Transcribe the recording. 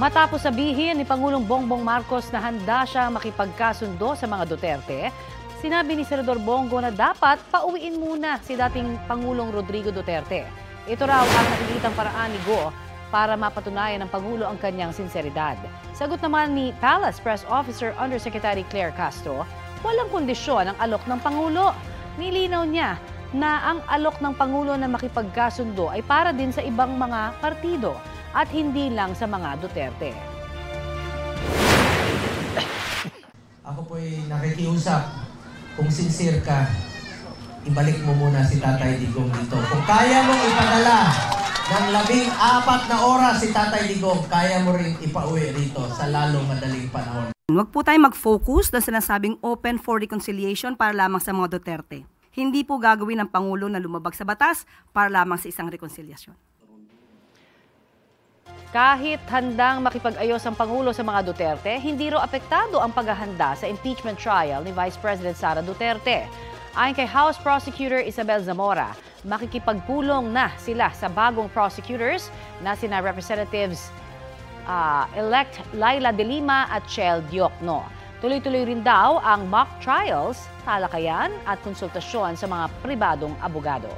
Matapos sabihin ni Pangulong Bongbong Marcos na handa siyang makipagkasundo sa mga Duterte, sinabi ni Senador Bongo na dapat pauwiin muna si dating Pangulong Rodrigo Duterte. Ito raw ang nakikitang paraan ni Go para mapatunayan ng Pangulo ang kanyang sinseridad. Sagot naman ni Palace Press Officer Undersecretary Claire Castro, walang kondisyon ang alok ng Pangulo. Nilinaw niya na ang alok ng Pangulo na makipagkasundo ay para din sa ibang mga partido at hindi lang sa mga Duterte. Ako po'y nakikiusap. Kung sincere ka, ibalik mo muna si Tatay Digong dito. Kung kaya mong ipadala ng 14 na oras si Tatay Digong, kaya mo rin ipauwi rito sa lalong madaling panahon. Huwag po tayo mag-focus na sinasabing open for reconciliation para lamang sa mga Duterte. Hindi po gagawin ng Pangulo na lumabag sa batas para lamang sa isang rekonsilyasyon. Kahit handang makipag-ayos ang Pangulo sa mga Duterte, hindi raw apektado ang paghahanda sa impeachment trial ni Vice President Sara Duterte. Ayon kay House Prosecutor Isabel Zamora, makikipagpulong na sila sa bagong prosecutors na sina Representatives elect Laila De Lima at Chel Diokno. Tuloy-tuloy rin daw ang mock trials, talakayan at konsultasyon sa mga pribadong abogado.